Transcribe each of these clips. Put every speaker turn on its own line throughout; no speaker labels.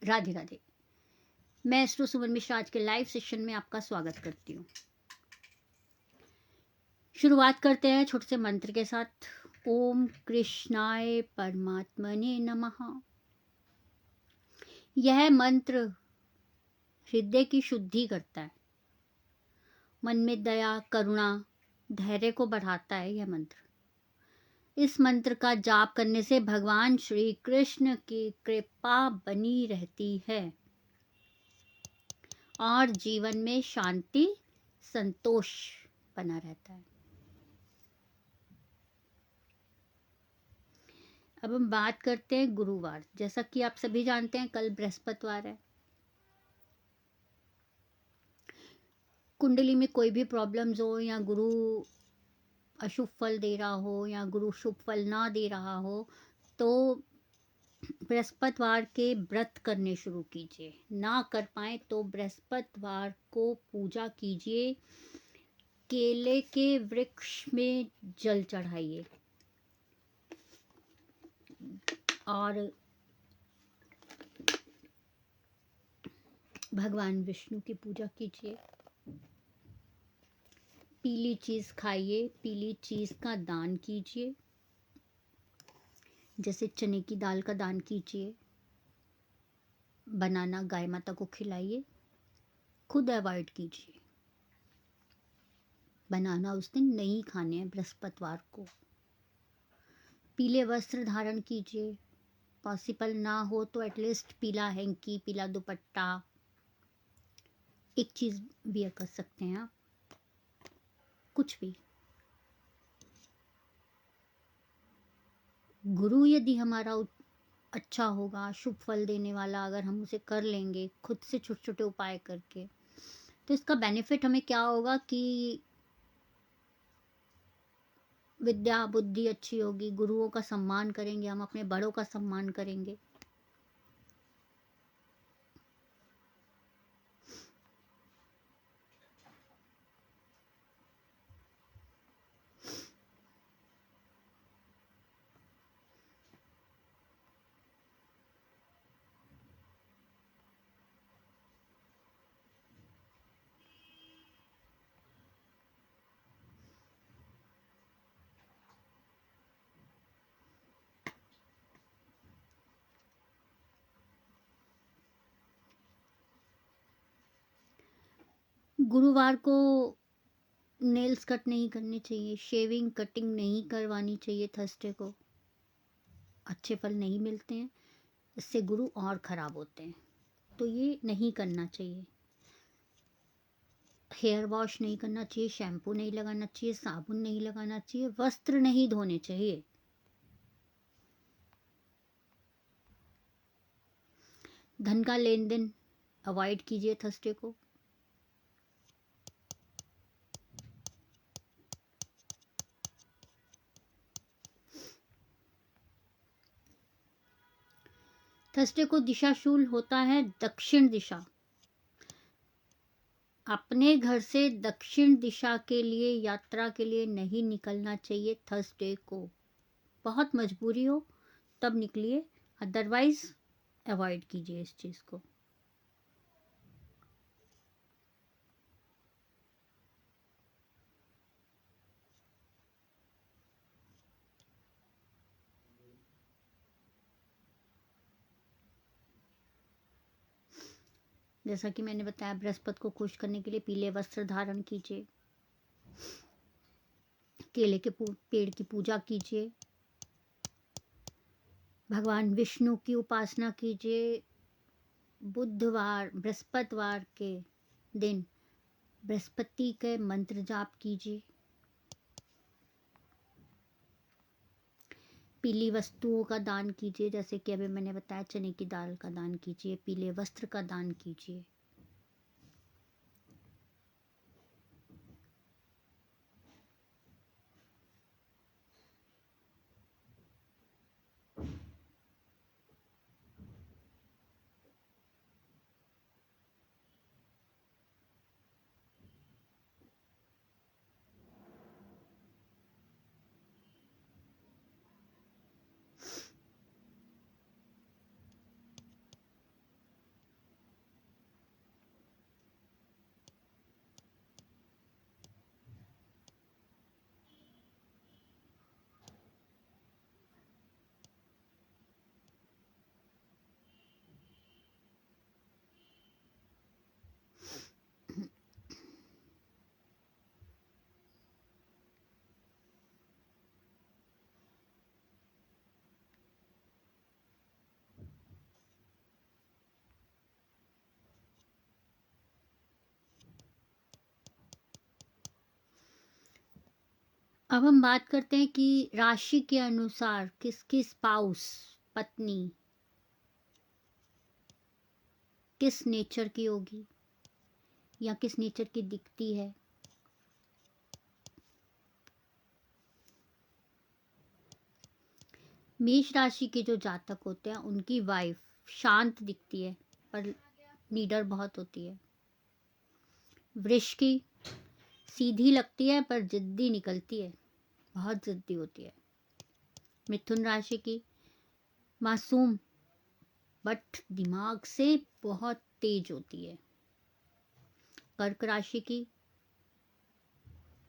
राधे राधे। मैं एस्ट्रो सुमन मिश्रा आज के लाइव सेशन में आपका स्वागत करती हूँ। शुरुआत करते हैं छोटे से मंत्र के साथ। ओम कृष्णाय परमात्मने नमः। यह मंत्र हृदय की शुद्धि करता है, मन में दया, करुणा, धैर्य को बढ़ाता है। यह मंत्र, इस मंत्र का जाप करने से भगवान श्री कृष्ण की कृपा बनी रहती है और जीवन में शांति, संतोष बना रहता है। अब हम बात करते हैं गुरुवार। जैसा कि आप सभी जानते हैं, कल बृहस्पतिवार है। कुंडली में कोई भी प्रॉब्लम्स हो या गुरु अशुभ फल दे रहा हो या गुरु शुभ फल ना दे रहा हो, तो बृहस्पतिवार के व्रत करने शुरू कीजिए। ना कर पाए तो बृहस्पतिवार को पूजा कीजिए, केले के वृक्ष में जल चढ़ाइए और भगवान विष्णु की पूजा कीजिए। पीली चीज खाइए, पीली चीज का दान कीजिए, जैसे चने की दाल का दान कीजिए। बनाना गाय माता को खिलाइए, खुद अवॉइड कीजिए। बनाना उस दिन नहीं खाने हैं बृहस्पतिवार को। पीले वस्त्र धारण कीजिए, पॉसिबल ना हो तो एटलीस्ट पीला हैंकी, पीला दुपट्टा, एक चीज वियर कर सकते हैं आप, कुछ भी। गुरु यदि हमारा अच्छा होगा, शुभ फल देने वाला, अगर हम उसे कर लेंगे खुद से छोटे छोटे उपाय करके, तो इसका बेनिफिट हमें क्या होगा कि विद्या बुद्धि अच्छी होगी, गुरुओं का सम्मान करेंगे, हम अपने बड़ों का सम्मान करेंगे। गुरुवार को नेल्स कट नहीं करने चाहिए, शेविंग कटिंग नहीं करवानी चाहिए। थर्सडे को अच्छे फल नहीं मिलते हैं, इससे गुरु और खराब होते हैं, तो ये नहीं करना चाहिए। हेयर वॉश नहीं करना चाहिए, शैम्पू नहीं लगाना चाहिए, साबुन नहीं लगाना चाहिए, वस्त्र नहीं धोने चाहिए। धन का लेन देन अवॉइड कीजिए थर्सडे को। थर्सडे को दिशाशूल होता है दक्षिण दिशा। अपने घर से दक्षिण दिशा के लिए यात्रा के लिए नहीं निकलना चाहिए थर्सडे को। बहुत मजबूरी हो तब निकलिए, अदरवाइज अवॉइड कीजिए इस चीज को। जैसा कि मैंने बताया, बृहस्पति को खुश करने के लिए पीले वस्त्र धारण कीजिए, केले के पेड़ की पूजा कीजिए, भगवान विष्णु की उपासना कीजिए। बुधवार बृहस्पतिवार के दिन बृहस्पति के मंत्र जाप कीजिए। पीली वस्तुओं का दान कीजिए, जैसे कि अभी मैंने बताया चने की दाल का दान कीजिए, पीले वस्त्र का दान कीजिए। अब हम बात करते हैं कि राशि के अनुसार किसकी स्पाउस, पत्नी, किस नेचर की होगी या किस नेचर की दिखती है। मेष राशि के जो जातक होते हैं उनकी वाइफ शांत दिखती है पर नीडर बहुत होती है। वृष की सीधी लगती है पर जिद्दी निकलती है, बहुत जिद्दी होती है। मिथुन राशि की मासूम बट दिमाग से बहुत तेज होती है। कर्क राशि की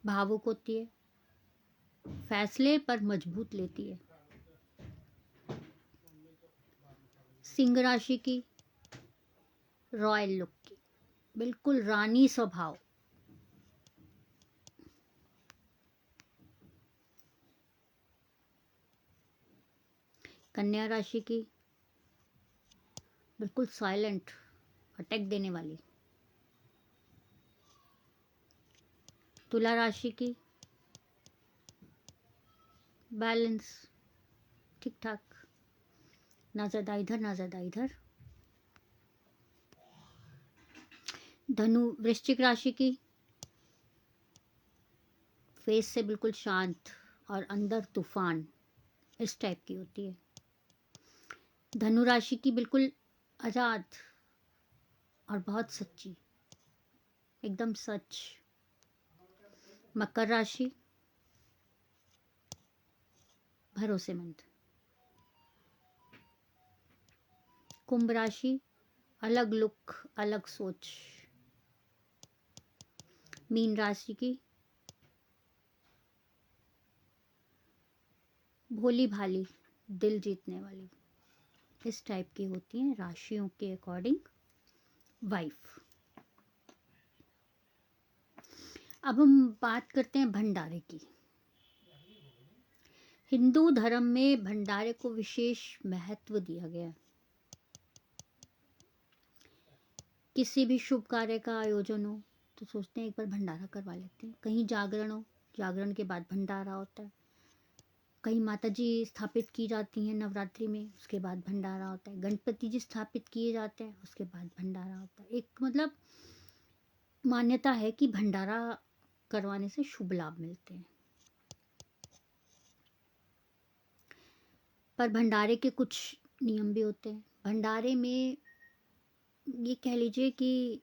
भावुक होती है, फैसले पर मजबूत लेती है। सिंह राशि की रॉयल लुक की, बिल्कुल रानी स्वभाव। कन्या राशि की बिल्कुल साइलेंट, अटैक देने वाली। तुला राशि की बैलेंस, ठीक ठाक, ना ज़्यादा इधर ना ज़्यादा इधर। धनु वृश्चिक राशि की फेस से बिल्कुल शांत और अंदर तूफान, इस टाइप की होती है। धनु राशि की बिल्कुल आजाद और बहुत सच्ची, एकदम सच। मकर राशि भरोसेमंद। कुंभ राशि अलग लुक, अलग सोच। मीन राशि की भोली भाली, दिल जीतने वाली, इस टाइप की होती हैं राशियों के अकॉर्डिंग वाइफ। अब हम बात करते हैं भंडारे की। हिंदू धर्म में भंडारे को विशेष महत्व दिया गया है। किसी भी शुभ कार्य का आयोजन हो तो सोचते हैं एक बार भंडारा करवा लेते हैं। कहीं जागरण हो, जागरण के बाद भंडारा होता है। कहीं माता जी स्थापित की जाती हैं नवरात्रि में, उसके बाद भंडारा होता है। गणपति जी स्थापित किए जाते हैं, उसके बाद भंडारा होता है। एक मतलब मान्यता है कि भंडारा करवाने से शुभ लाभ मिलते हैं। पर भंडारे के कुछ नियम भी होते हैं। भंडारे में ये कह लीजिए कि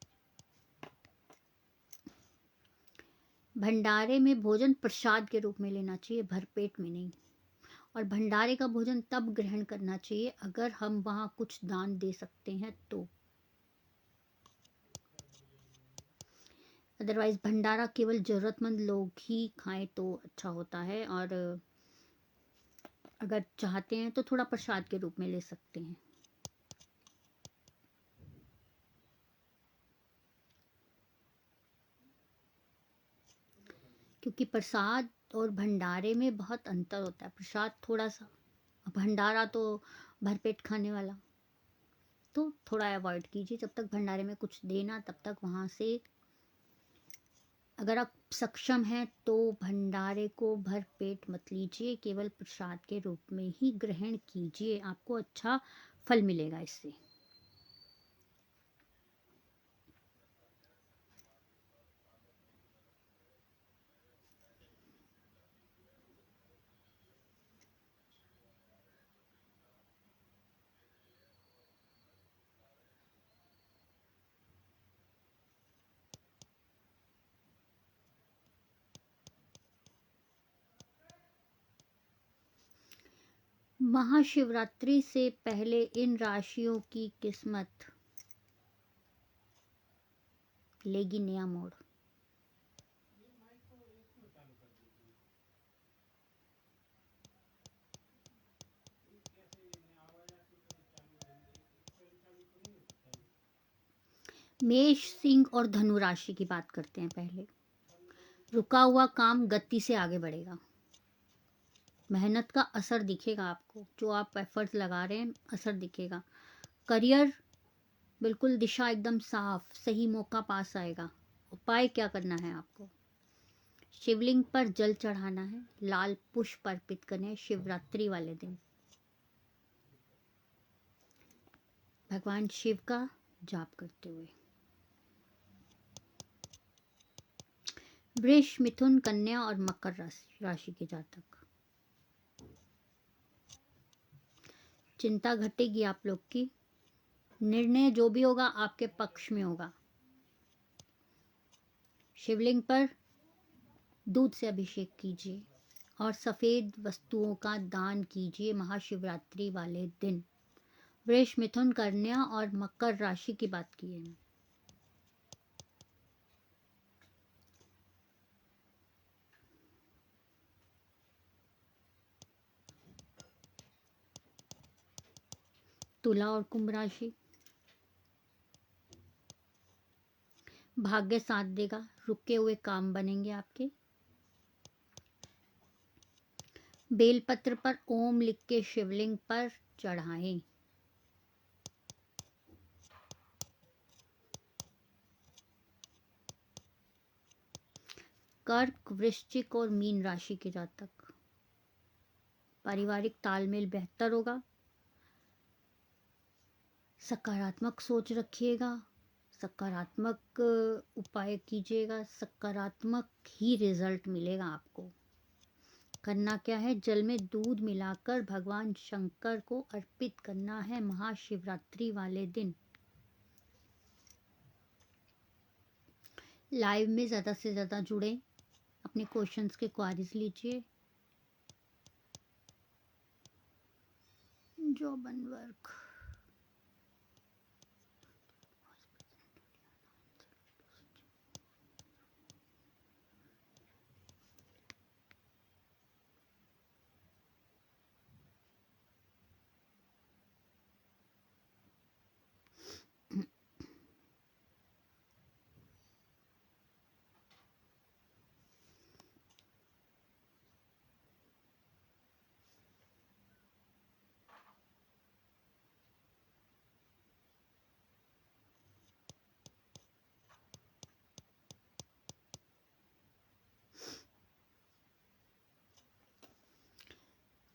भंडारे में भोजन प्रसाद के रूप में लेना चाहिए, भरपेट में नहीं। और भंडारे का भोजन तब ग्रहण करना चाहिए अगर हम वहाँ कुछ दान दे सकते हैं तो। अदरवाइज भंडारा केवल ज़रूरतमंद लोग ही खाएं तो अच्छा होता है। और अगर चाहते हैं तो थोड़ा प्रसाद के रूप में ले सकते हैं। क्योंकि प्रसाद और भंडारे में बहुत अंतर होता है। प्रसाद थोड़ा सा, भंडारा तो भरपेट खाने वाला, तो थोड़ा अवॉइड कीजिए। जब तक भंडारे में कुछ देना तब तक वहाँ से, अगर आप सक्षम हैं तो भंडारे को भरपेट मत लीजिए, केवल प्रसाद के रूप में ही ग्रहण कीजिए, आपको अच्छा फल मिलेगा इससे। महाशिवरात्रि से पहले इन राशियों की किस्मत लेगी नया मोड़। मेष, सिंह और धनु राशि की बात करते हैं पहले। रुका हुआ काम गति से आगे बढ़ेगा। मेहनत का असर दिखेगा आपको, जो आप एफर्ट लगा रहे हैं असर दिखेगा। करियर बिल्कुल दिशा एकदम साफ, सही मौका पास आएगा। उपाय क्या करना है आपको? शिवलिंग पर जल चढ़ाना है, लाल पुष्प अर्पित करने हैं शिवरात्रि वाले दिन। भगवान शिव का जाप करते हुए। वृष, मिथुन, कन्या और मकर राशि के जातक, चिंता घटेगी आप लोग की। निर्णय जो भी होगा आपके पक्ष में होगा। शिवलिंग पर दूध से अभिषेक कीजिए और सफेद वस्तुओं का दान कीजिए महाशिवरात्रि वाले दिन। वृष, मिथुन, कन्या और मकर राशि की बात की है। तुला और कुंभ राशि, भाग्य साथ देगा, रुके हुए काम बनेंगे आपके। बेलपत्र पर ओम लिख के शिवलिंग पर चढ़ाएं। कर्क, वृश्चिक और मीन राशि के जातक, पारिवारिक तालमेल बेहतर होगा। सकारात्मक सोच रखिएगा, सकारात्मक उपाय कीजिएगा, सकारात्मक ही रिजल्ट मिलेगा आपको। करना क्या है, जल में दूध मिलाकर भगवान शंकर को अर्पित करना है महाशिवरात्रि वाले दिन। लाइव में ज़्यादा से ज़्यादा जुड़ें, अपने क्वेश्चंस के क्वारीज लीजिए। जॉब एंड वर्क,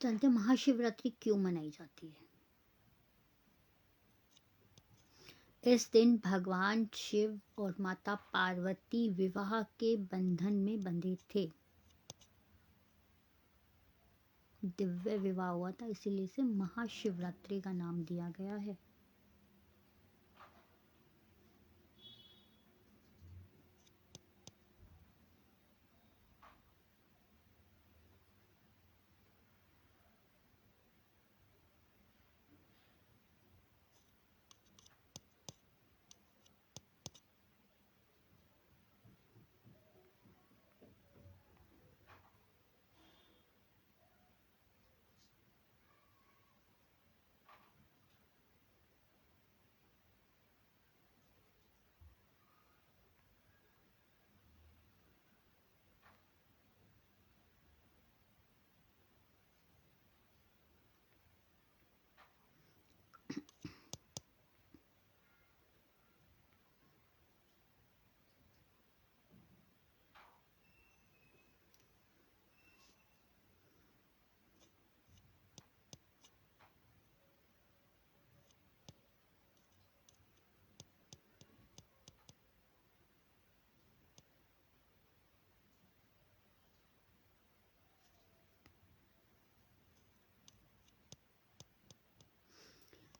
जानते हैं महाशिवरात्रि क्यों मनाई जाती है? इस दिन भगवान शिव और माता पार्वती विवाह के बंधन में बंधे थे। दिव्य विवाह हुआ था, इसीलिए इसे महाशिवरात्रि का नाम दिया गया है।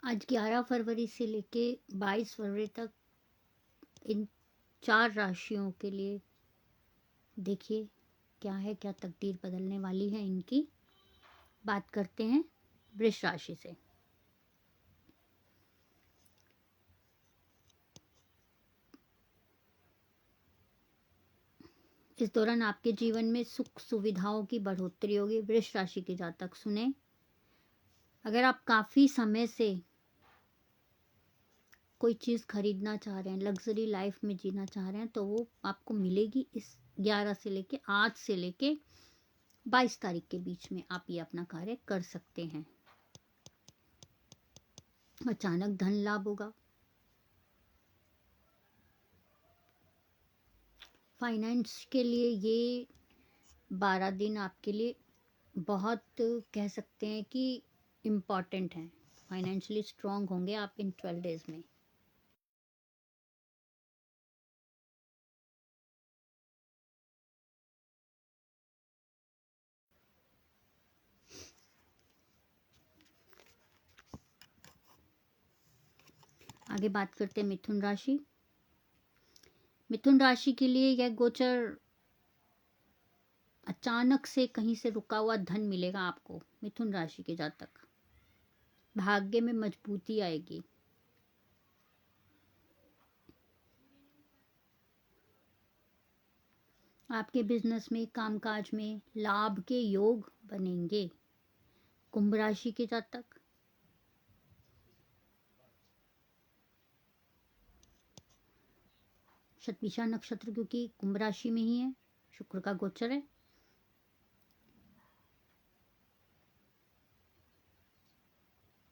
आज 11 फरवरी से लेके 22 फरवरी तक इन 4 राशियों के लिए देखिए क्या है, क्या तकदीर बदलने वाली है इनकी। बात करते हैं वृष राशि से। इस दौरान आपके जीवन में सुख सुविधाओं की बढ़ोतरी होगी। वृष राशि के जातक सुने, अगर आप काफ़ी समय से कोई चीज़ खरीदना चाह रहे हैं, लग्जरी लाइफ में जीना चाह रहे हैं, तो वो आपको मिलेगी। इस 11 से लेके आज से लेके 22 तारीख के बीच में आप ये अपना कार्य कर सकते हैं। अचानक धन लाभ होगा। फाइनेंस के लिए ये 12 दिन आपके लिए बहुत कह सकते हैं कि इम्पॉर्टेंट हैं। फाइनेंशियली स्ट्रांग होंगे आप इन 12 डेज में। आगे बात करते हैं मिथुन राशि। मिथुन राशि के लिए यह गोचर अचानक से कहीं से रुका हुआ धन मिलेगा आपको। मिथुन राशि के जातक, भाग्य में मजबूती आएगी। आपके बिजनेस में, कामकाज में लाभ के योग बनेंगे। कुंभ राशि के जातक, शतभिषा नक्षत्र क्योंकि कुंभ राशि में ही है, शुक्र का गोचर है।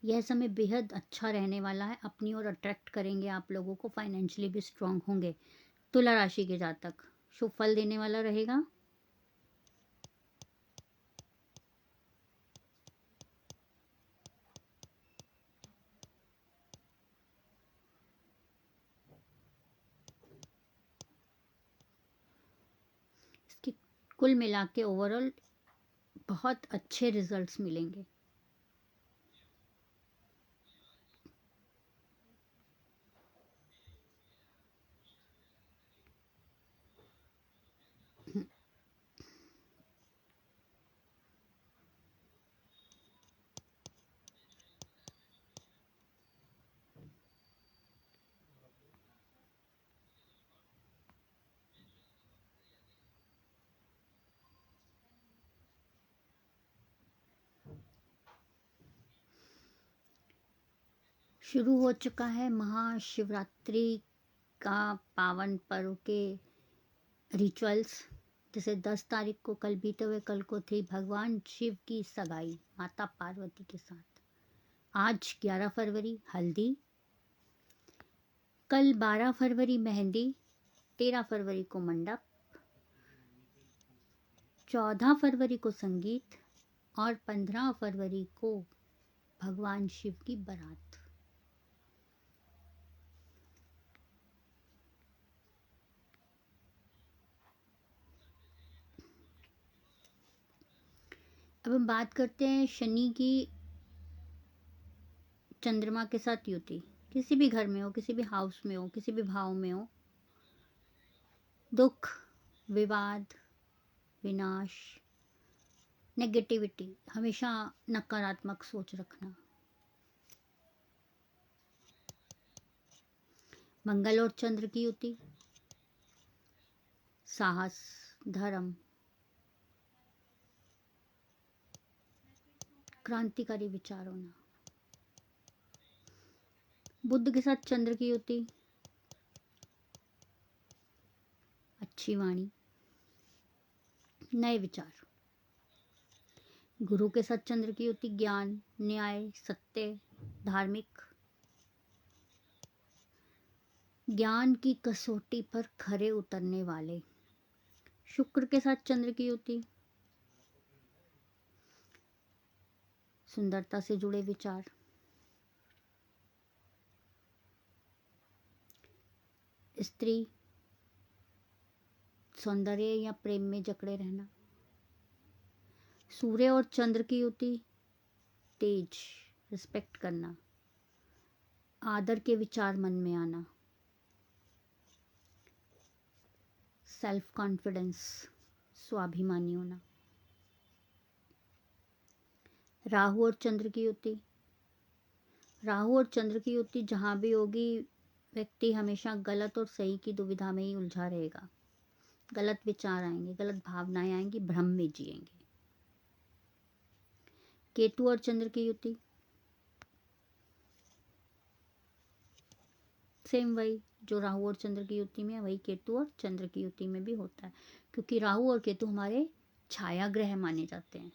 यह समय बेहद अच्छा रहने वाला है, अपनी ओर अट्रैक्ट करेंगे आप लोगों को, फाइनेंशियली भी स्ट्रांग होंगे। तुला राशि के जातक, शुभ फल देने वाला रहेगा। इसकी कुल मिला के ओवरऑल बहुत अच्छे रिजल्ट्स मिलेंगे। शुरू हो चुका है महाशिवरात्रि का पावन पर्व के रिचुअल्स। जैसे 10 तारीख को, कल बीते हुए कल को थी भगवान शिव की सगाई माता पार्वती के साथ। आज 11 फरवरी हल्दी, कल 12 फरवरी मेहंदी, 13 फरवरी को मंडप, 14 फरवरी को संगीत और 15 फरवरी को भगवान शिव की बारात। अब हम बात करते हैं शनि की चंद्रमा के साथ युति। किसी भी घर में हो, किसी भी हाउस में हो, किसी भी भाव में हो, दुख, विवाद, विनाश, नेगेटिविटी, हमेशा नकारात्मक सोच रखना। मंगल और चंद्र की युति, साहस, धर्म, क्रांतिकारी विचार होना। बुध के साथ चंद्र की युति, अच्छी वाणी, नए विचार। गुरु के साथ चंद्र की युति, ज्ञान, न्याय, सत्य, धार्मिक, ज्ञान की कसौटी पर खरे उतरने वाले। शुक्र के साथ चंद्र की युति, सुंदरता से जुड़े विचार। स्त्री, सौंदर्य या प्रेम में जकड़े रहना। सूर्य और चंद्र की युति, तेज, रिस्पेक्ट करना, आदर के विचार मन में आना, सेल्फ कॉन्फिडेंस, स्वाभिमानी होना। राहु और चंद्र की युति, राहु और चंद्र की युति जहां भी होगी, व्यक्ति हमेशा गलत और सही की दुविधा में ही उलझा रहेगा। गलत विचार आएंगे, गलत भावनाएं आएंगी, भ्रम में जिएंगे। केतु और चंद्र की युति, सेम वही जो राहु और चंद्र की युति में है, वही केतु और चंद्र की युति में भी होता है, क्योंकि राहु और केतु हमारे छाया ग्रह माने जाते हैं।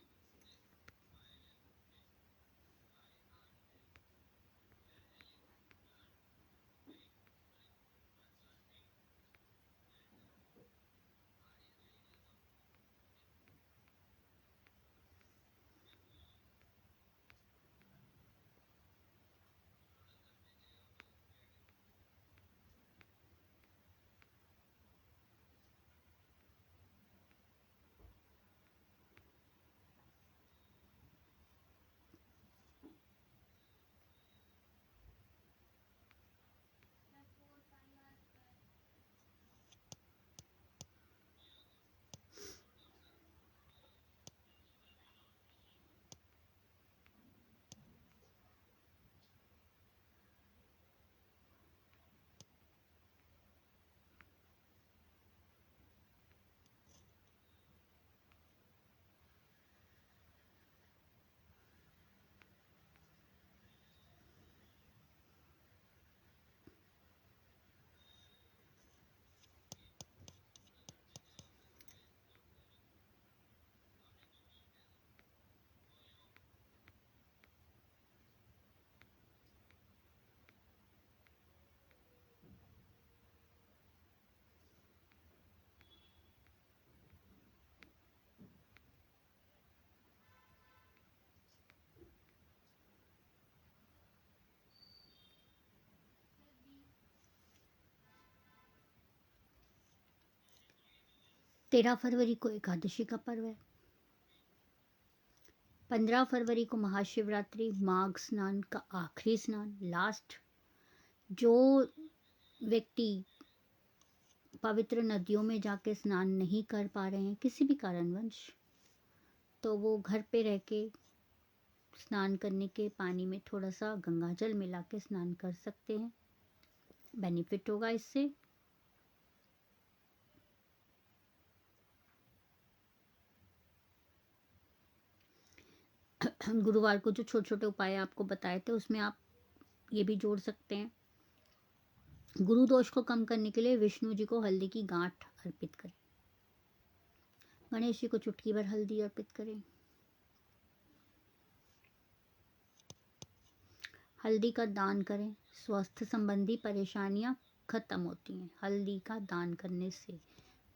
13 फरवरी को एकादशी का पर्व है। 15 फरवरी को महाशिवरात्रि, माघ स्नान का आखिरी स्नान, लास्ट। जो व्यक्ति पवित्र नदियों में जाके स्नान नहीं कर पा रहे हैं किसी भी कारणवश, तो वो घर पे रह के स्नान करने के पानी में थोड़ा सा गंगा जल मिला के स्नान कर सकते हैं, बेनिफिट होगा इससे। गुरुवार को जो छोटे छोटे उपाय आपको बताए थे उसमें आप ये भी जोड़ सकते हैं। गुरु दोष को कम करने के लिए विष्णु जी को हल्दी की गांठ अर्पित करें, गणेश जी को चुटकी भर हल्दी अर्पित करें। हल्दी का दान करें, स्वास्थ्य संबंधी परेशानियां खत्म होती हैं हल्दी का दान करने से।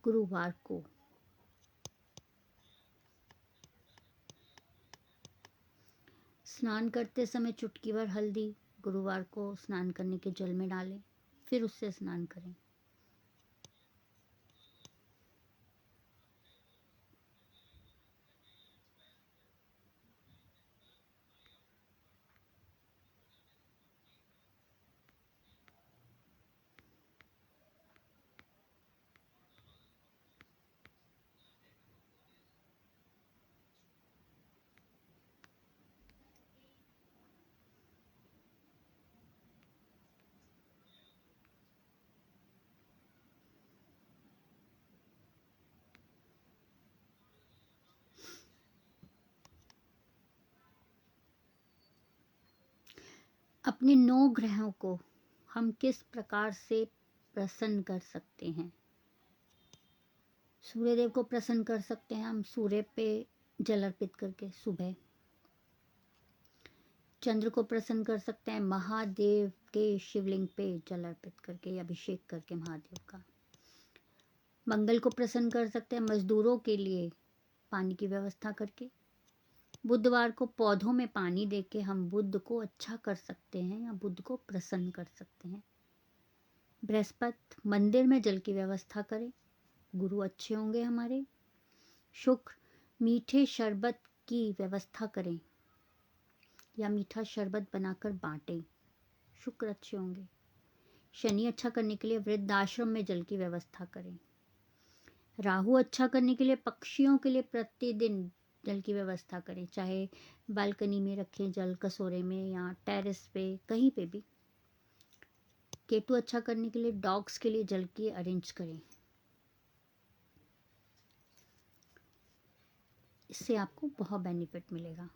गुरुवार को स्नान करते समय चुटकी भर हल्दी गुरुवार को स्नान करने के जल में डालें, फिर उससे स्नान करें। अपने 9 ग्रहों को हम किस प्रकार से प्रसन्न कर सकते हैं? सूर्यदेव को प्रसन्न कर सकते हैं हम सूर्य पे जल अर्पित करके सुबह। चंद्र को प्रसन्न कर सकते हैं महादेव के शिवलिंग पे जल अर्पित करके, अभिषेक करके महादेव का। मंगल को प्रसन्न कर सकते हैं मजदूरों के लिए पानी की व्यवस्था करके। बुधवार को पौधों में पानी देके हम बुध को अच्छा कर सकते हैं या बुध को प्रसन्न कर सकते हैं। बृहस्पति मंदिर में जल की व्यवस्था करें, गुरु अच्छे होंगे हमारे। शुक्र मीठे शरबत की व्यवस्था करें या मीठा शरबत बनाकर बांटें, शुक्र अच्छे होंगे। शनि अच्छा करने के लिए वृद्धाश्रम में जल की व्यवस्था करें। राहु अच्छा करने के लिए पक्षियों के लिए प्रतिदिन जल की व्यवस्था करें, चाहे बालकनी में रखें जल, कटोरे में या टेरेस पे, कहीं पे भी। केतु अच्छा करने के लिए डॉग्स के लिए जल की अरेंज करें, इससे आपको बहुत बेनिफिट मिलेगा।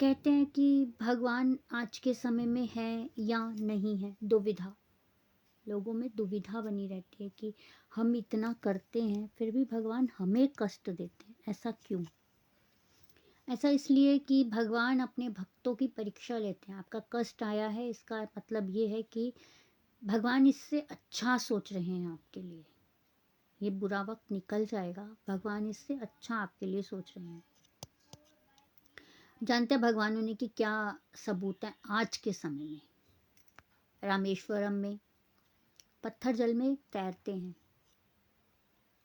कहते हैं कि भगवान आज के समय में है या नहीं है, दुविधा, लोगों में दुविधा बनी रहती है कि हम इतना करते हैं फिर भी भगवान हमें कष्ट देते हैं, ऐसा क्यों? ऐसा इसलिए कि भगवान अपने भक्तों की परीक्षा लेते हैं। आपका कष्ट आया है इसका मतलब ये है कि भगवान इससे अच्छा सोच रहे हैं आपके लिए। ये बुरा वक्त निकल जाएगा, भगवान इससे अच्छा आपके लिए सोच रहे हैं। जानते हैं भगवानों ने कि क्या सबूत है आज के समय में? रामेश्वरम में पत्थर जल में तैरते हैं।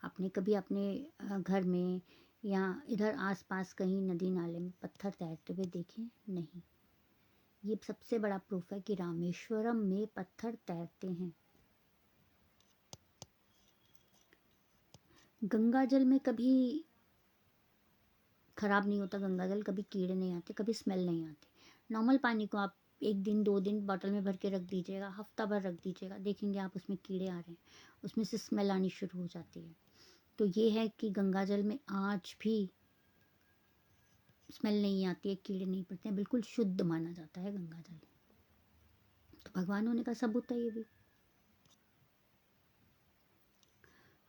आपने कभी अपने घर में या इधर आसपास कहीं नदी नाले में पत्थर तैरते हुए देखे? नहीं। ये सबसे बड़ा प्रूफ है कि रामेश्वरम में पत्थर तैरते हैं। गंगा जल में कभी खराब नहीं होता, गंगा जल कभी कीड़े नहीं आते, कभी स्मेल नहीं आती। नॉर्मल पानी को आप 1 दिन 2 दिन बॉटल में भर के रख दीजिएगा, हफ्ता भर रख दीजिएगा, देखेंगे आप उसमें कीड़े आ रहे हैं, उसमें से स्मेल आनी शुरू हो जाती है। तो ये है कि गंगा जल में आज भी स्मेल नहीं आती है, कीड़े नहीं पड़ते हैं, बिल्कुल शुद्ध माना जाता है गंगा जल। तो भगवान होने का सबूत है ये भी।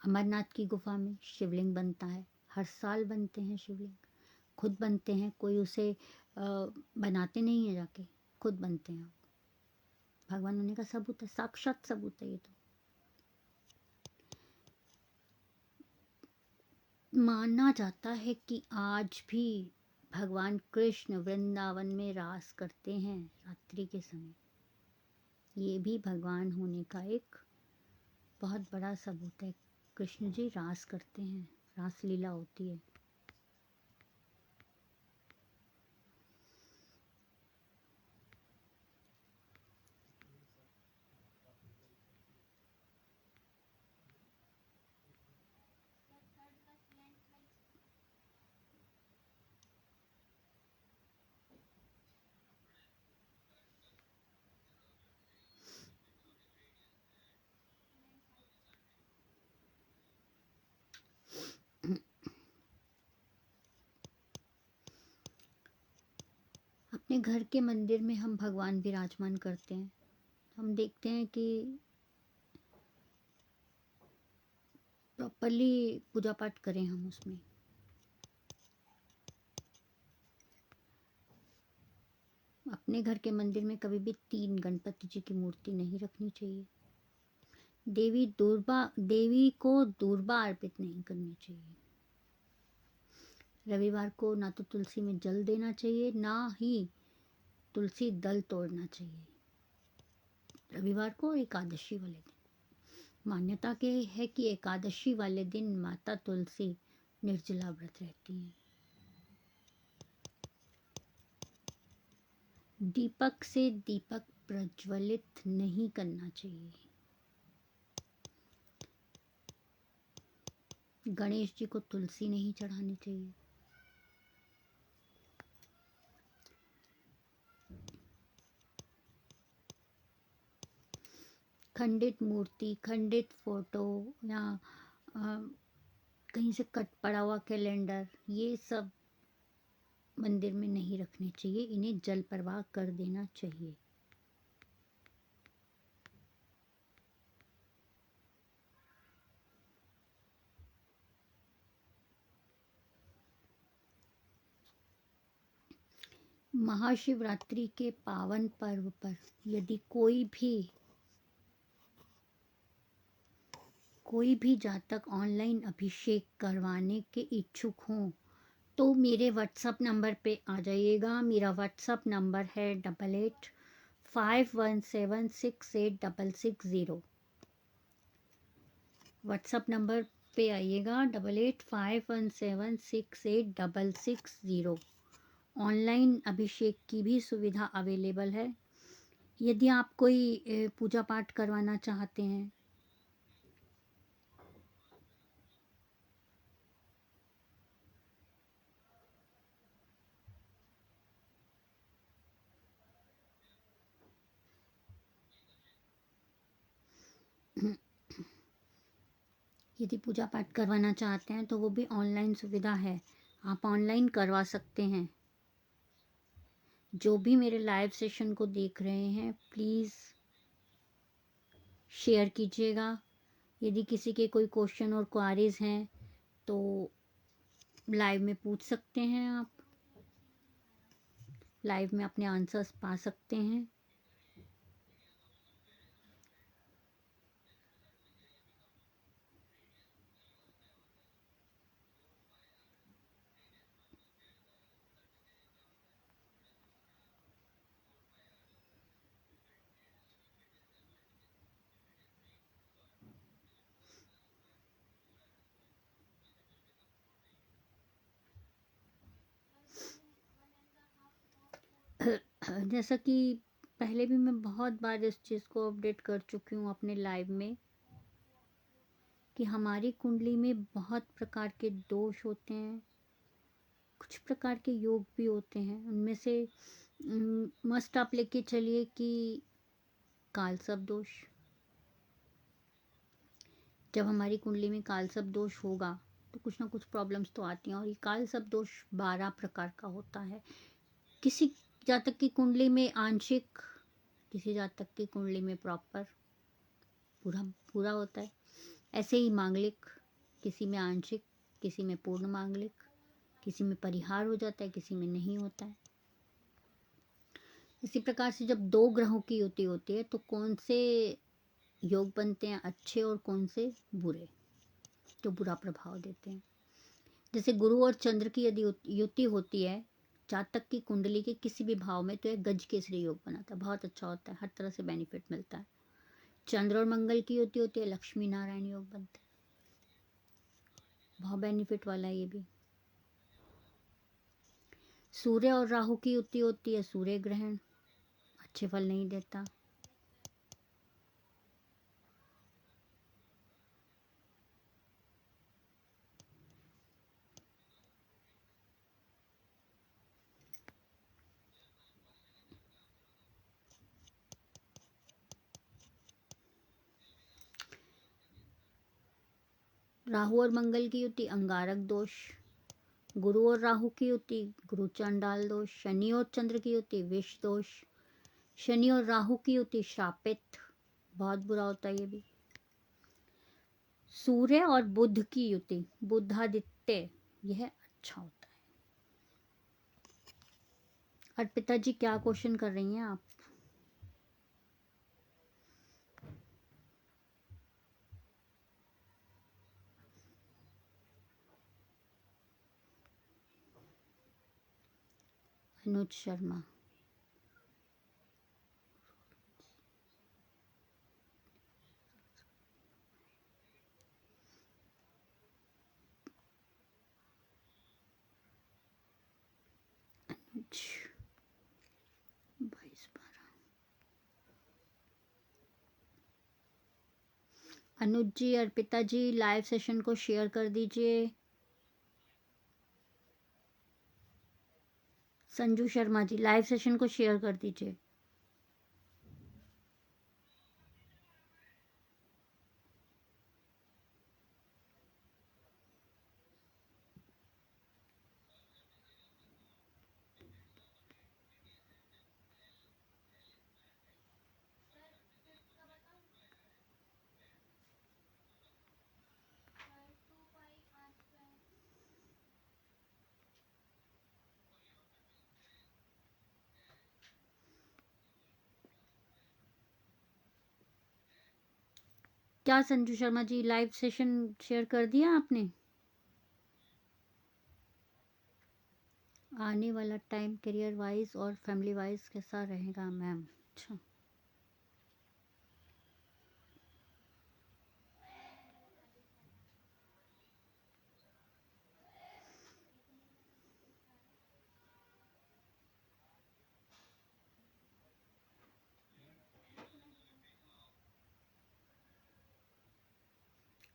अमरनाथ की गुफा में शिवलिंग बनता है, हर साल बनते हैं शिवलिंग, खुद बनते हैं, कोई उसे बनाते नहीं है जाके, खुद बनते हैं। भगवान होने का सबूत है, साक्षात सबूत है ये तो। माना जाता है कि आज भी भगवान कृष्ण वृंदावन में रास करते हैं रात्रि के समय। ये भी भगवान होने का एक बहुत बड़ा सबूत है। कृष्ण जी रास करते हैं, रास लीला होती है। अपने घर के मंदिर में हम भगवान विराजमान करते हैं। हम देखते हैं कि प्रॉपरली पूजा पाठ करें हम उसमें। अपने घर के मंदिर में कभी भी 3 गणपति जी की मूर्ति नहीं रखनी चाहिए। देवी को दूर्बा अर्पित नहीं करनी चाहिए। रविवार को ना तो तुलसी में जल देना चाहिए, ना ही तुलसी दल तोड़ना चाहिए रविवार को और एकादशी वाले दिन। मान्यता के है कि एकादशी वाले दिन माता तुलसी निर्जला व्रत रहती हैं। दीपक से दीपक प्रज्वलित नहीं करना चाहिए। गणेश जी को तुलसी नहीं चढ़ानी चाहिए। खंडित मूर्ति, खंडित फोटो या कहीं से कट पड़ा हुआ कैलेंडर, ये सब मंदिर में नहीं रखने चाहिए। इन्हें जल प्रवाह कर देना चाहिए। महाशिवरात्रि के पावन पर्व पर यदि कोई भी जातक ऑनलाइन अभिषेक करवाने के इच्छुक हों तो मेरे व्हाट्सएप नंबर पे आ जाइएगा। मेरा व्हाट्सएप नंबर है 8851768660। व्हाट्सएप नंबर पे आइएगा 8851768660। ऑनलाइन अभिषेक की भी सुविधा अवेलेबल है। यदि आप कोई पूजा पाठ करवाना चाहते हैं तो वो भी ऑनलाइन सुविधा है, आप ऑनलाइन करवा सकते हैं। जो भी मेरे लाइव सेशन को देख रहे हैं प्लीज़ शेयर कीजिएगा। यदि किसी के कोई क्वेश्चन और क्वारीज हैं तो लाइव में पूछ सकते हैं। आप लाइव में अपने आंसर्स पा सकते हैं। जैसा कि पहले भी मैं बहुत बार इस चीज़ को अपडेट कर चुकी हूँ अपने लाइव में कि हमारी कुंडली में बहुत प्रकार के दोष होते हैं, कुछ प्रकार के योग भी होते हैं। उनमें से मस्ट आप लेके चलिए कि कालसर्प दोष। जब हमारी कुंडली में कालसर्प दोष होगा तो कुछ ना कुछ प्रॉब्लम्स तो आती हैं। और ये कालसर्प दोष 12 प्रकार का होता है। किसी जातक की कुंडली में आंशिक, किसी जातक की कुंडली में प्रॉपर पूरा पूरा होता है। ऐसे ही मांगलिक, किसी में आंशिक, किसी में पूर्ण मांगलिक, किसी में परिहार हो जाता है, किसी में नहीं होता है। इसी प्रकार से जब 2 ग्रहों की युति होती है तो कौन से योग बनते हैं अच्छे और कौन से बुरे, जो बुरा प्रभाव देते हैं। जैसे गुरु और चंद्र की यदि युति होती है जातक की कुंडली के किसी भी भाव में तो एक गज केसरी योग बनाता है, बहुत अच्छा होता है, हर तरह से बेनिफिट मिलता है। चंद्र और मंगल की युति होती है, लक्ष्मी नारायण योग बनते हैं, बहुत बेनिफिट वाला है ये भी। सूर्य और राहु की युति होती है, सूर्य ग्रहण अच्छे फल नहीं देता। राहु और मंगल की युति अंगारक दोष, गुरु और राहु की युति गुरु चंडाल दोष, शनि और चंद्र की युति विष दोष, शनि और राहु की युति श्रापित, बहुत बुरा होता है ये भी। सूर्य और बुध की युति बुधादित्य, यह अच्छा होता है। अर्पिता जी क्या क्वेश्चन कर रही हैं आप? अनुज शर्मा, अनुज 22/12। अनुज जी, अर्पिता जी लाइव सेशन को शेयर कर दीजिए। संजू शर्मा जी लाइव सेशन को शेयर कर दीजिए। क्या Sanju Sharma ji live session share कर दिया आपने? आने वाला टाइम करियर वाइज और फैमिली वाइज कैसा रहेगा मैम? अच्छा,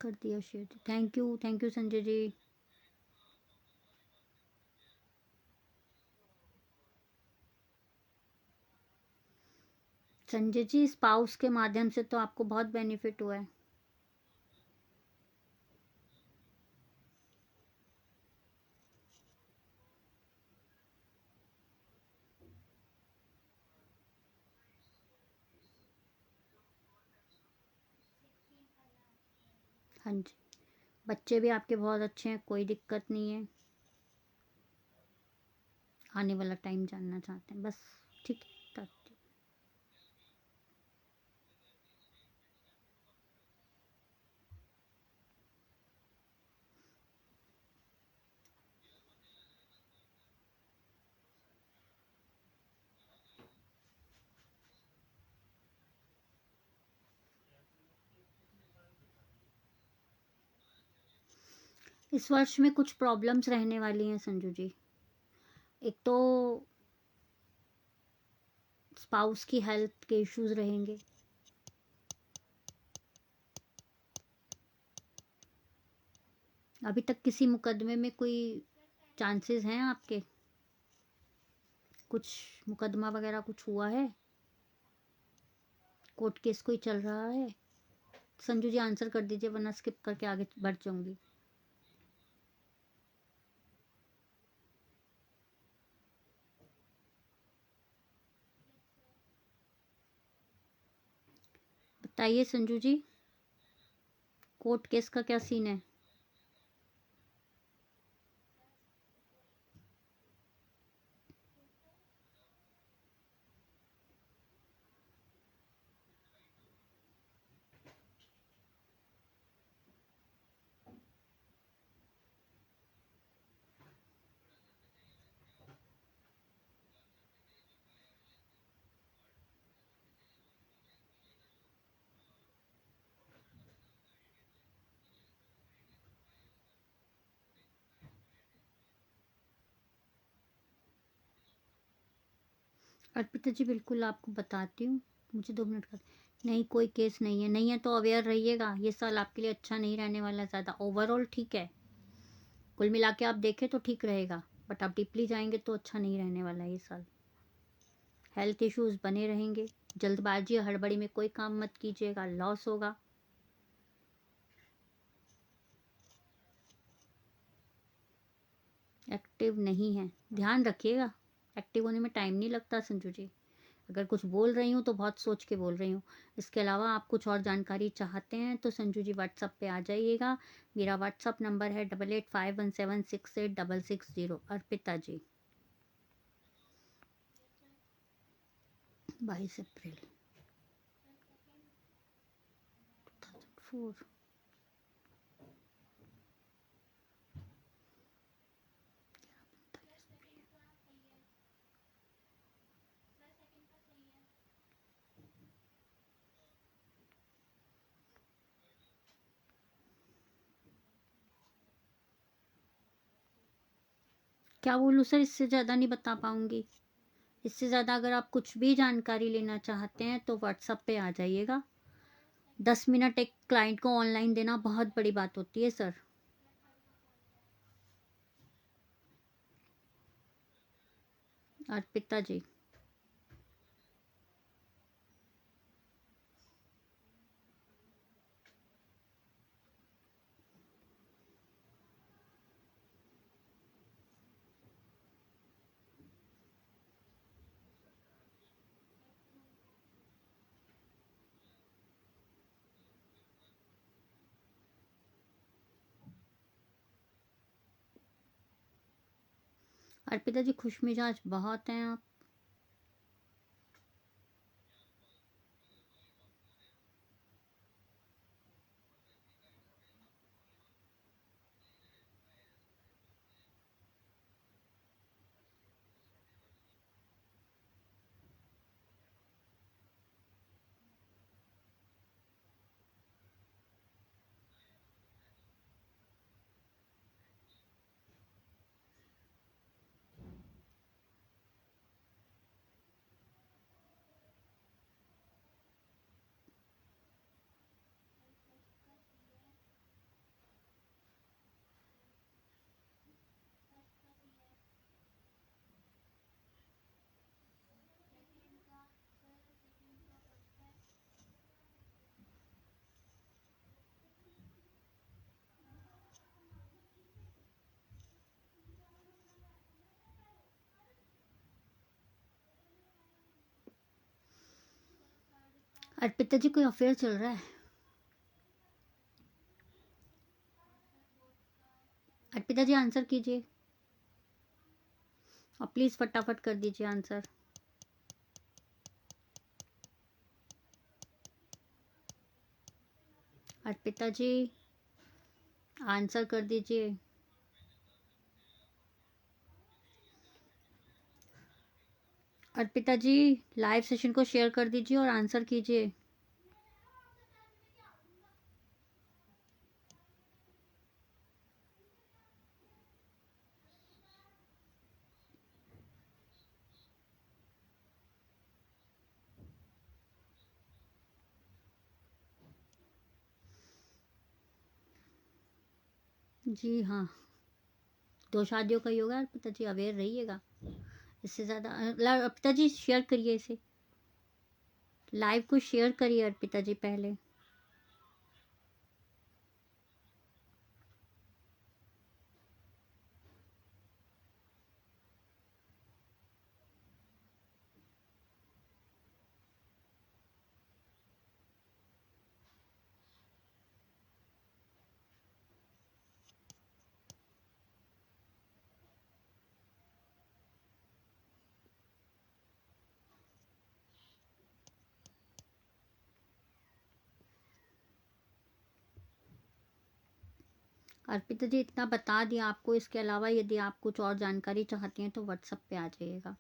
कर दिया share. Thank you Sanjay ji. Sanjay ji spouse के माध्यम से तो आपको बहुत बेनिफिट हुआ है। हाँ जी, बच्चे भी आपके बहुत अच्छे हैं, कोई दिक्कत नहीं है। आने वाला टाइम जानना चाहते हैं बस, ठीक है। इस वर्ष में कुछ प्रॉब्लम्स रहने वाली हैं संजू जी। एक तो स्पाउस की हेल्थ के इश्यूज रहेंगे। अभी तक किसी मुकदमे में कोई चांसेस हैं आपके? कुछ मुकदमा वगैरह कुछ हुआ है? कोर्ट केस कोई चल रहा है? संजू जी आंसर कर दीजिए वरना स्किप करके आगे बढ़ जाऊंगी। बताइए संजू जी, कोर्ट केस का क्या सीन है? अर्पिता जी बिल्कुल आपको बताती हूँ, मुझे 2 मिनट का। नहीं, कोई केस नहीं है, नहीं है तो अवेयर रहिएगा, ये साल आपके लिए अच्छा नहीं रहने वाला ज़्यादा। ओवरऑल ठीक है, कुल मिला के आप देखें तो ठीक रहेगा, बट आप डीपली जाएंगे तो अच्छा नहीं रहने वाला ये साल। हेल्थ इश्यूज बने रहेंगे, जल्दबाजी हड़बड़ी में कोई काम मत कीजिएगा, लॉस होगा। एक्टिव नहीं है, ध्यान रखिएगा, एक्टिव होने में टाइम नहीं लगता संजू जी। अगर कुछ बोल रही हूँ तो बहुत सोच के बोल रही हूँ। इसके अलावा आप कुछ और जानकारी चाहते हैं तो संजू जी व्हाट्सअप पे आ जाइएगा। मेरा व्हाट्सअप नंबर है 8851768660। अर्पिता जी 22 अप्रैल 2004। क्या बोलूँ सर, इससे ज़्यादा नहीं बता पाऊँगी। इससे ज़्यादा अगर आप कुछ भी जानकारी लेना चाहते हैं तो व्हाट्सएप पे आ जाइएगा। 10 मिनट एक क्लाइंट को ऑनलाइन देना बहुत बड़ी बात होती है सर। अर्पिता जी अर्पिता जी खुश मिजाज बहुत हैं आप। अर्पिता जी कोई अफेयर चल रहा है? अर्पिता जी आंसर कीजिए, और प्लीज़ फटाफट कर दीजिए आंसर। अर्पिता जी आंसर कर दीजिए। अर्पिता जी लाइव सेशन को शेयर कर दीजिए और आंसर कीजिए। जी हाँ, 2 शादियों का ही होगा अर्पिता जी, अवेयर रहिएगा। इससे ज़्यादा अर्पिता जी शेयर करिए इसे, लाइव को शेयर करिए अर्पिता जी पहले। अर्पिता जी इतना बता दिया आपको, इसके अलावा यदि आप कुछ और जानकारी चाहती हैं तो व्हाट्सएप पे आ जाइएगा।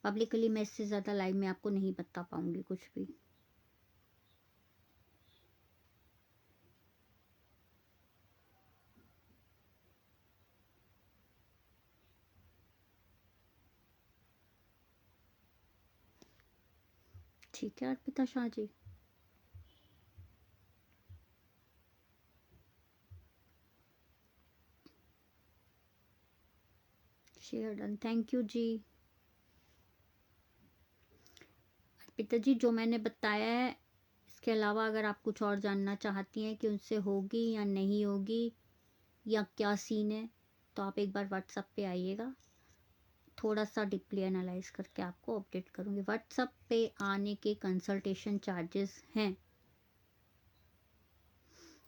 पब्लिकली मैं इससे ज़्यादा लाइव में आपको नहीं बता पाऊँगी कुछ भी। ठीक है Arpita Shah ji. Share done, thank you जी। अर्पिता जी जो मैंने बताया है, इसके अलावा अगर आप कुछ और जानना चाहती हैं कि उनसे होगी या नहीं होगी या क्या सीन है, तो आप एक बार व्हाट्सएप पे आइएगा, थोड़ा सा डीपली एनालाइज करके आपको अपडेट करूँगी। व्हाट्सएप पे आने के कंसल्टेशन चार्जेस हैं,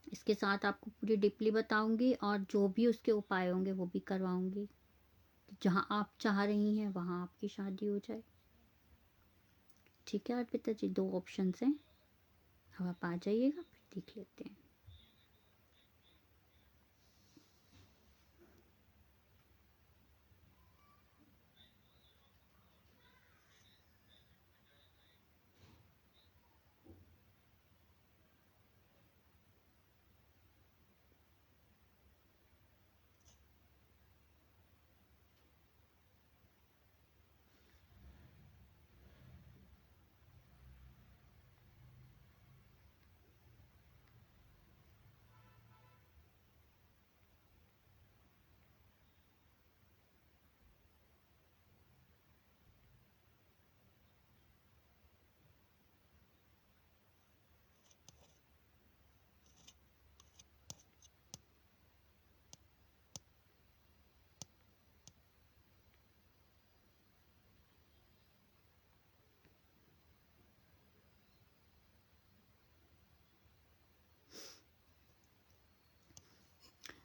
इसके साथ आपको पूरी डीपली बताऊंगी और जो भी उसके उपाय होंगे वो भी करवाऊंगी, जहाँ आप चाह रही हैं वहाँ आपकी शादी हो जाए। ठीक है अर्पिता जी, 2 ऑप्शंस हैं, अब आप आ जाइएगा फिर देख लेते हैं।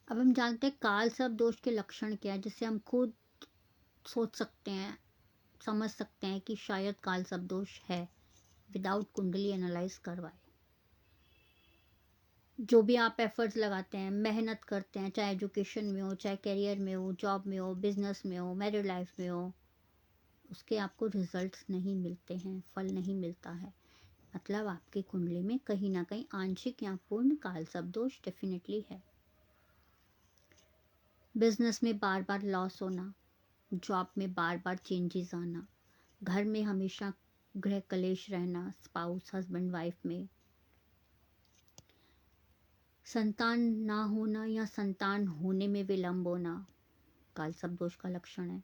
अब हम जानते हैं काल सर्प दोष के लक्षण क्या है, जिससे हम खुद सोच सकते हैं, समझ सकते हैं कि शायद काल सर्प दोष है विदाउट कुंडली एनालाइज करवाए। जो भी आप एफर्ट्स लगाते हैं, मेहनत करते हैं, चाहे एजुकेशन में हो, चाहे करियर में हो, जॉब में हो, बिजनेस में हो, मैरिड लाइफ में हो, उसके आपको रिजल्ट्स नहीं मिलते हैं, फल नहीं मिलता है, मतलब आपकी कुंडली में कहीं ना कहीं आंशिक या पूर्ण काल सर्प दोष डेफिनेटली है। बिजनेस में बार बार लॉस होना, जॉब में बार बार चेंजेस आना, घर में हमेशा गृह कलेश रहना, स्पाउस हस्बैंड वाइफ में, संतान ना होना या संतान होने में विलंब होना काल सर्प दोष का लक्षण है।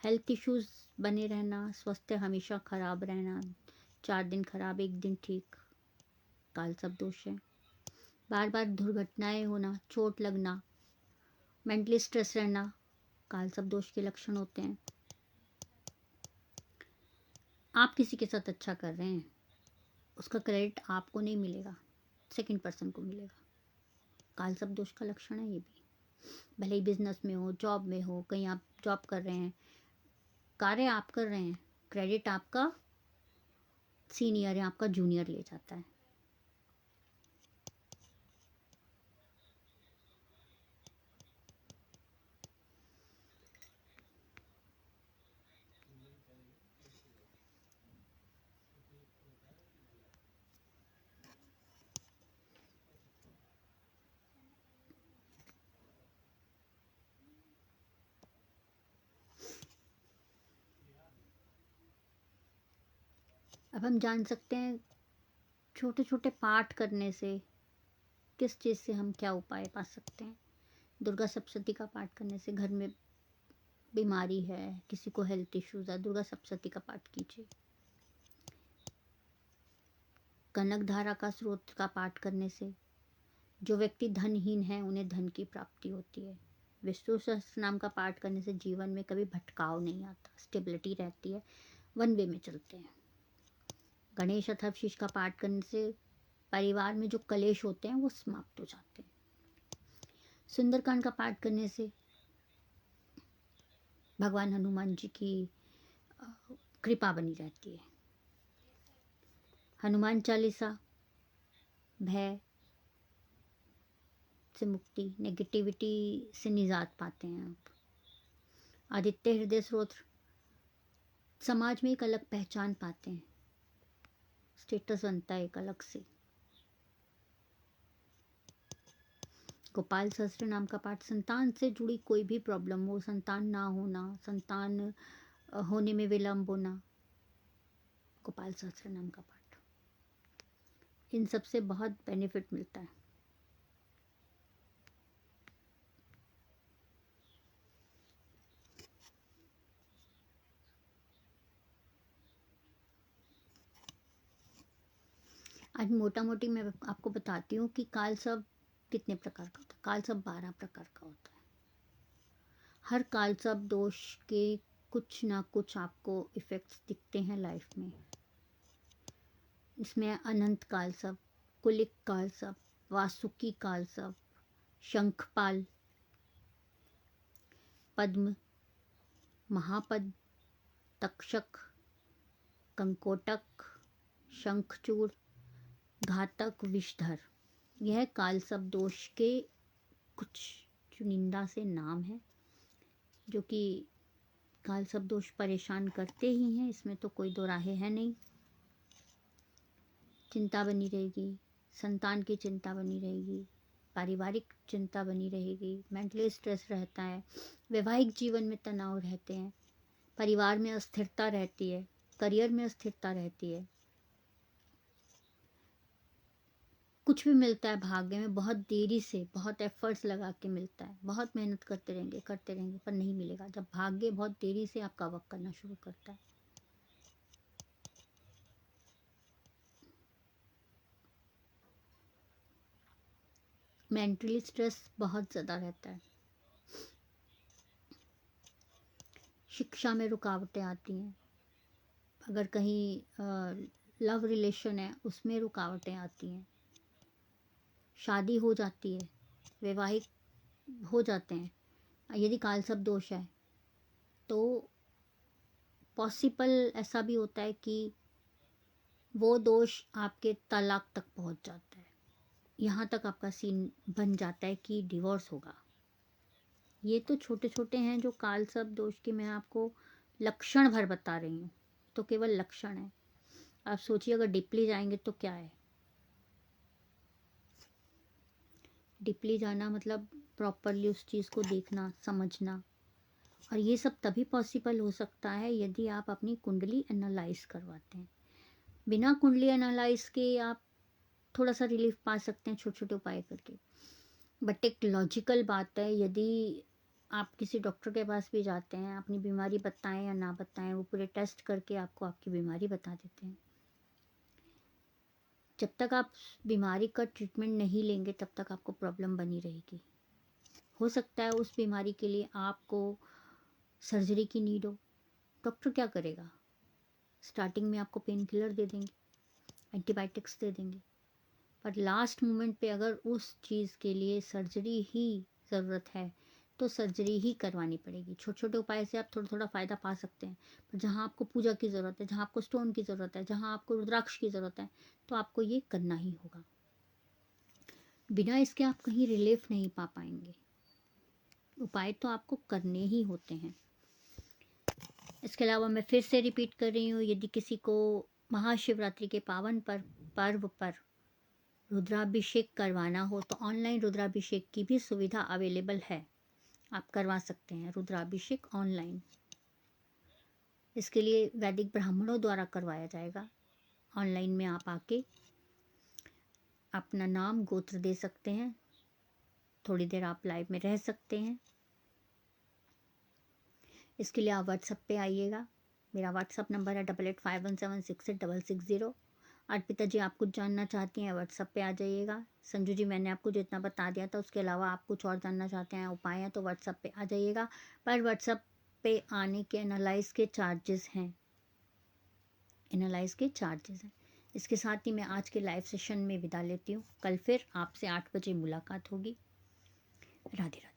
हेल्थ इश्यूज बने रहना, स्वास्थ्य हमेशा खराब रहना, 4 दिन खराब 1 दिन ठीक, काल सर्प दोष है। बार बार दुर्घटनाएं होना, चोट लगना, मेंटली स्ट्रेस रहना, काल सर्प दोष के लक्षण होते हैं। आप किसी के साथ अच्छा कर रहे हैं, उसका क्रेडिट आपको नहीं मिलेगा, सेकंड पर्सन को मिलेगा, काल सर्प दोष का लक्षण है ये भी। भले ही बिजनेस में हो, जॉब में हो, कहीं आप जॉब कर रहे हैं, कार्य आप कर रहे हैं, क्रेडिट आपका सीनियर या आपका जूनियर ले जाता है। अब हम जान सकते हैं छोटे छोटे पाठ करने से किस चीज़ से हम क्या उपाय पा सकते हैं। दुर्गा सप्तशती का पाठ करने से, घर में बीमारी है, किसी को हेल्थ इश्यूज है, दुर्गा सप्तशती का पाठ कीजिए। कनक धारा का स्रोत का पाठ करने से जो व्यक्ति धनहीन है उन्हें धन की प्राप्ति होती है। विष्णु सहस्त्र नाम का पाठ करने से जीवन में कभी भटकाव नहीं आता, स्टेबिलिटी रहती है, वन वे में चलते हैं। गणेश अथर्वशीष का पाठ करने से परिवार में जो कलेश होते हैं वो समाप्त हो जाते हैं। सुंदरकांड का पाठ करने से भगवान हनुमान जी की अ, कृपा बनी रहती है। हनुमान चालीसा, भय से मुक्ति, नेगेटिविटी से निजात पाते हैं आप। आदित्य हृदय स्तोत्र, समाज में एक अलग पहचान पाते हैं, स्टेटस बनता है एक अलग से। गोपाल सहस्त्र नाम का पाठ, संतान से जुड़ी कोई भी प्रॉब्लम हो, संतान ना होना, संतान होने में विलंब होना, गोपाल सहस्त्र नाम का पाठ, इन सब से बहुत बेनिफिट मिलता है। आज मोटा मोटी मैं आपको बताती हूँ कि कालसर्प कितने प्रकार का होता है। कालसर्प 12 प्रकार का होता है। हर कालसर्प दोष के कुछ ना कुछ आपको इफ़ेक्ट्स दिखते हैं लाइफ में। इसमें अनंत कालसर्प, कुलिक कालसर्प, वासुकी कालसर्प, शंखपाल, पद्म, महापद्म, तक्षक, कंकोटक, शंखचूड़, घातक, विषधर, यह कालसर्प दोष के कुछ चुनिंदा से नाम हैं जो कि कालसर्प दोष परेशान करते ही हैं, इसमें तो कोई दो राहे है नहीं। चिंता बनी रहेगी, संतान की चिंता बनी रहेगी, पारिवारिक चिंता बनी रहेगी, मेंटली स्ट्रेस रहता है, वैवाहिक जीवन में तनाव रहते हैं, परिवार में अस्थिरता रहती है, करियर में अस्थिरता रहती है। कुछ भी मिलता है भाग्य में बहुत देरी से, बहुत एफर्ट्स लगा के मिलता है, बहुत मेहनत करते रहेंगे पर नहीं मिलेगा जब भाग्य बहुत देरी से आपका वर्क करना शुरू करता है। मेंटली स्ट्रेस बहुत ज़्यादा रहता है, शिक्षा में रुकावटें आती हैं, अगर कहीं लव रिलेशन है उसमें रुकावटें आती हैं, शादी हो जाती है, वैवाहिक हो जाते हैं। यदि कालसर्प दोष है तो पॉसिबल ऐसा भी होता है कि वो दोष आपके तलाक तक पहुंच जाता है, यहाँ तक आपका सीन बन जाता है कि डिवोर्स होगा। ये तो छोटे छोटे हैं जो कालसर्प दोष के मैं आपको लक्षण भर बता रही हूँ, तो केवल लक्षण है। आप सोचिए अगर डीपली जाएंगे तो क्या है। डीपली जाना मतलब प्रॉपरली उस चीज़ को देखना, समझना, और ये सब तभी पॉसिबल हो सकता है यदि आप अपनी कुंडली एनालाइज करवाते हैं। बिना कुंडली एनालाइज के आप थोड़ा सा रिलीफ पा सकते हैं छोटे छोटे उपाय करके, बट एक लॉजिकल बात है, यदि आप किसी डॉक्टर के पास भी जाते हैं, अपनी बीमारी बताएं या ना बताएं, वो पूरे टेस्ट करके आपको आपकी बीमारी बता देते हैं। जब तक आप बीमारी का ट्रीटमेंट नहीं लेंगे तब तक आपको प्रॉब्लम बनी रहेगी। हो सकता है उस बीमारी के लिए आपको सर्जरी की नीड हो, डॉक्टर क्या करेगा, स्टार्टिंग में आपको पेन किलर दे देंगे, एंटीबायोटिक्स दे देंगे, पर लास्ट मोमेंट पे अगर उस चीज़ के लिए सर्जरी ही ज़रूरत है तो सर्जरी ही करवानी पड़ेगी। छोटे छोटे उपाय से आप थोड़ा थोड़ा फ़ायदा पा सकते हैं, पर जहाँ आपको पूजा की ज़रूरत है, जहाँ आपको स्टोन की ज़रूरत है, जहाँ आपको रुद्राक्ष की ज़रूरत है, तो आपको ये करना ही होगा। बिना इसके आप कहीं रिलीफ नहीं पा पाएंगे। उपाय तो आपको करने ही होते हैं। इसके अलावा मैं फिर से रिपीट कर रही हूँ, यदि किसी को महाशिवरात्रि के पावन पर्व पर रुद्राभिषेक करवाना हो तो ऑनलाइन रुद्राभिषेक की भी सुविधा अवेलेबल है, आप करवा सकते हैं रुद्राभिषेक ऑनलाइन। इसके लिए वैदिक ब्राह्मणों द्वारा करवाया जाएगा। ऑनलाइन में आप आके अपना नाम गोत्र दे सकते हैं, थोड़ी देर आप लाइव में रह सकते हैं। इसके लिए आप व्हाट्सएप पे आइएगा, मेरा व्हाट्सएप नंबर है 8851768660। अर्पिता जी आप कुछ जानना चाहती हैं व्हाट्सएप पे आ जाइएगा। संजू जी मैंने आपको जितना बता दिया था उसके अलावा आप कुछ और जानना चाहते हैं उपाय हैं तो व्हाट्सएप पे आ जाइएगा। पर व्हाट्सएप पे आने के एनालाइज के चार्जेस हैं, इसके साथ ही मैं आज के लाइव सेशन में विदा लेती हूँ। कल फिर आपसे 8 बजे मुलाकात होगी। राधे राधे।